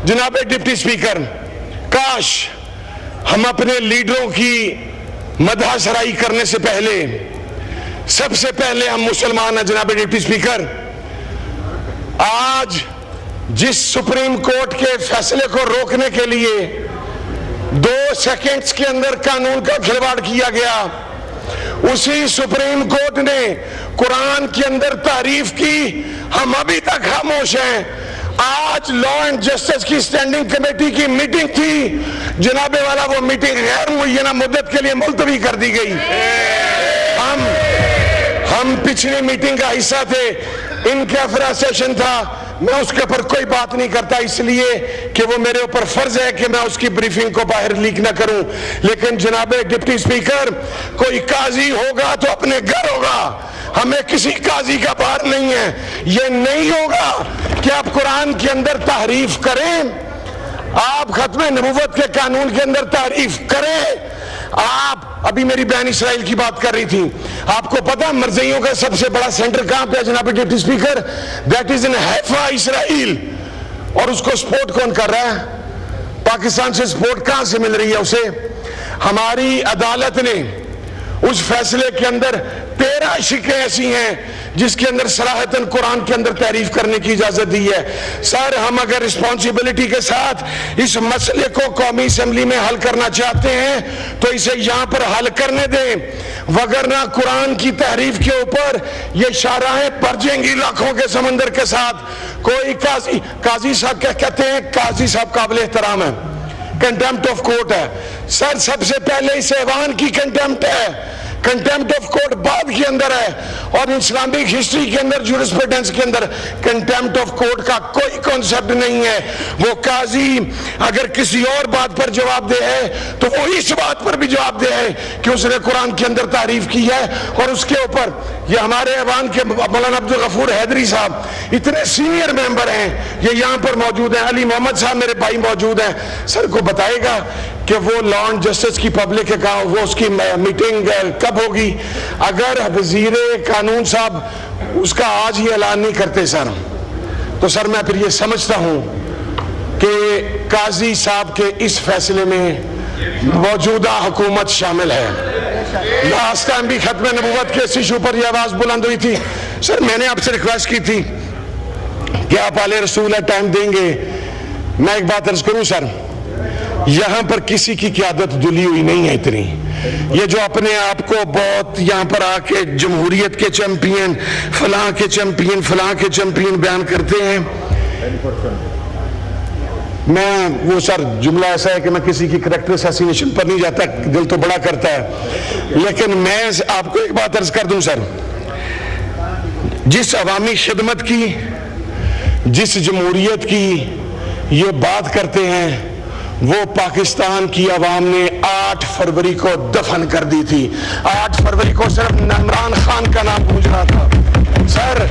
جناب deputy speaker, کاش ہم اپنے لیڈروں کی مدح سرائی کرنے سے پہلے سب سے پہلے ہم مسلمان ہیں جناب ڈپٹی اسپیکر۔ آج جس سپریم کورٹ کے فیصلے کو روکنے کے لیے 2 سیکنڈز کے اندر قانون کا کھلواڑ کیا گیا، اسی سپریم کورٹ نے قرآن کے اندر تعریف کی، ہم ابھی تک خاموش ہیں۔ آج لا اینڈ جسٹس کی اسٹینڈنگ کمیٹی کی میٹنگ تھی جناب والا، وہ میٹنگ غیر معینہ مدت کے لیے ملتوی کر دی گئی۔ ہم پچھلی میٹنگ کا حصہ تھے، ان کا سیشن تھا، میں اس کے اوپر کوئی بات نہیں کرتا اس لیے کہ وہ میرے اوپر فرض ہے کہ میں اس کی بریفنگ کو باہر لیک نہ کروں، لیکن جناب ڈپٹی اسپیکر، کوئی قاضی ہوگا تو اپنے گھر ہوگا، ہمیں کسی قاضی کا بار نہیں ہے۔ یہ نہیں ہوگا کہ آپ قرآن کے اندر تحریف کریں، آپ ختم نبوت کے قانون کے اندر تعریف کریں۔ آپ ابھی میری بہن اسرائیل کی بات کر رہی تھی، آپ کو پتا مرزائیوں کا سب سے بڑا سینٹر کہاں پہ ہے جناب ڈپٹی اسپیکر؟ دیٹ از ان حیفا، اسرائیل۔ اور اس کو سپورٹ کون کر رہا ہے؟ پاکستان سے سپورٹ کہاں سے مل رہی ہے اسے؟ ہماری عدالت نے اس فیصلے کے اندر 13 شقیں ایسی ہیں جس کے اندر صراحتاً قرآن کے اندر تعریف کرنے کی اجازت دی ہے۔ سر، ہم اگر رسپانسبلٹی کے ساتھ اس مسئلے کو قومی اسمبلی میں حل کرنا چاہتے ہیں تو اسے یہاں پر حل کرنے دیں، وگرنہ قرآن کی تحریف کے اوپر یہ شاہراہیں بھر جائیں گی لاکھوں کے سمندر کے ساتھ۔ کوئی قاضی صاحب کہتے ہیں، قاضی صاحب قابل احترام ہے، کنٹیمپٹ آف کورٹ ہے۔ سر، سب سے پہلے اس ایوان کی کنٹیمپٹ ہے، کنٹیمپٹ آف کورٹ بعد کے اندر ہے، اور اسلامک ہسٹری کے اندر، جورسپروڈنس کے اندر کنٹیمپٹ آف کورٹ کا کوئی کانسیپٹ نہیں ہے۔ وہ قاضی اگر کسی اور بات پر جواب دے ہے تو وہ اس بات پر بھی جواب دے ہے کہ اس نے قرآن کے اندر تعریف کی ہے، اور اس کے اوپر یہ ہمارے ایوان کے مولانا عبدالغفور حیدری صاحب اتنے سینئر ممبر ہیں، یہ یہاں پر موجود ہیں، علی محمد صاحب میرے بھائی موجود ہیں۔ سر کو بتائے گا کہ وہ لا اینڈ جسٹس کی پبلک ہے کہاں، وہ اس کی میٹنگ کب ہوگی؟ اگر وزیر قانون صاحب اس کا آج ہی اعلان نہیں کرتے سر، تو سر میں پھر یہ سمجھتا ہوں کہ قاضی صاحب کے اس فیصلے میں موجودہ حکومت شامل ہے۔ لاسٹ ٹائم بھی ختم نبوت کے اس ایشو پر یہ آواز بلند ہوئی تھی۔ سر، میں نے آپ سے ریکویسٹ کی تھی کہ آپ آل رسول ٹائم دیں گے۔ میں ایک بات عرض کروں سر، یہاں پر کسی کی قیادت دلی ہوئی نہیں ہے اتنی، یہ جو اپنے آپ کو بہت یہاں پر آ کے جمہوریت کے چیمپئن، فلاں کے چیمپئن، فلاں کے چیمپئن بیان کرتے ہیں۔ میں وہ سر جملہ ایسا ہے کہ میں کسی کی کریکٹر اسیسینیشن پر نہیں جاتا، دل تو بڑا کرتا ہے، لیکن میں آپ کو ایک بات عرض کر دوں سر، جس عوامی خدمت کی، جس جمہوریت کی یہ بات کرتے ہیں، وہ پاکستان کی عوام نے 8 فروری کو دفن کر دی تھی۔ 8 فروری کو صرف عمران خان کا نام گونج رہا تھا۔ سر،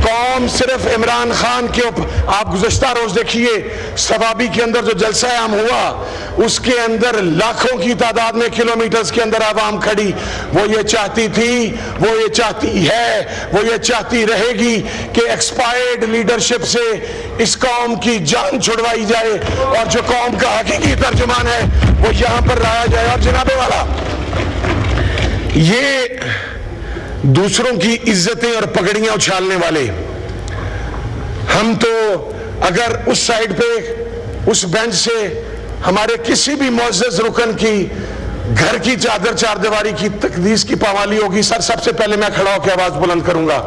قوم صرف عمران خان کے اوپر، آپ گزشتہ روز دیکھیے ثوابی کے اندر جو جلسہ عام ہوا، اس کے اندر لاکھوں کی تعداد میں کلومیٹرز کے اندر عوام کھڑی، وہ یہ چاہتی تھی، وہ یہ چاہتی ہے، وہ یہ چاہتی رہے گی کہ ایکسپائرڈ لیڈرشپ سے اس قوم کی جان چھڑوائی جائے، اور جو قوم کا حقیقی ترجمان ہے وہ یہاں پر لایا جائے۔ اور جناب والا، یہ دوسروں کی عزتیں اور پگڑیاں اچھالنے والے، ہم تو اگر اس سائیڈ پہ اس بینچ سے ہمارے کسی بھی معزز رکن کی گھر کی چادر چار دیواری کی تقدیس کی پامالی ہوگی، سر سب سے پہلے میں کھڑا ہو کے آواز بلند کروں گا۔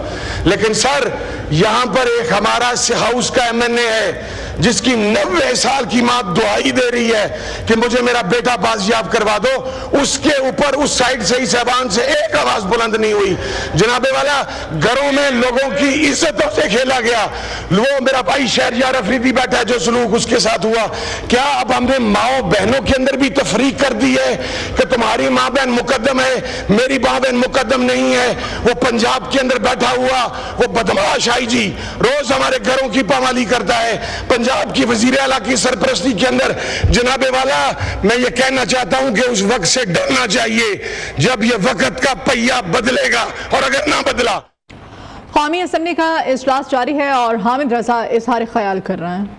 لیکن سر، یہاں پر ایک ہمارا ہاؤس کا ایم این اے ہے جس کی 90 سال کی ماں دعائی دے رہی ہے کہ مجھے میرا بیٹا بازیاب کروا دو، اس کے اوپر اس سائڈ سے، اس ایوان سے ایک آواز بلند نہیں ہوئی۔ جناب والا، گھروں میں لوگوں کی عزتوں سے کھیلا گیا۔ وہ میرا بھائی شہریار افریدی بیٹھا ہے، جو سلوک اس کے ساتھ ہوا، کیا اب ہم نے ماؤں بہنوں کے اندر بھی تفریق کر دی ہے کہ تمہاری ماں بہن مقدم ہے، میری ماں بہن مقدم نہیں ہے؟ وہ پنجاب کے اندر بیٹھا ہوا وہ بدمعاش آئی جی روز ہمارے گھروں کی پامالی کرتا ہے، پنجاب کی وزیر اعلیٰ کی سرپرستی کے اندر۔ جناب والا، میں یہ کہنا چاہتا ہوں کہ اس وقت سے ڈرنا چاہیے جب یہ وقت کا پہیہ بدلے گا، اور اگر نہ بدلا۔ قومی اسمبلی کا اجلاس جاری ہے اور حامد رضا اظہار خیال کر رہے ہیں۔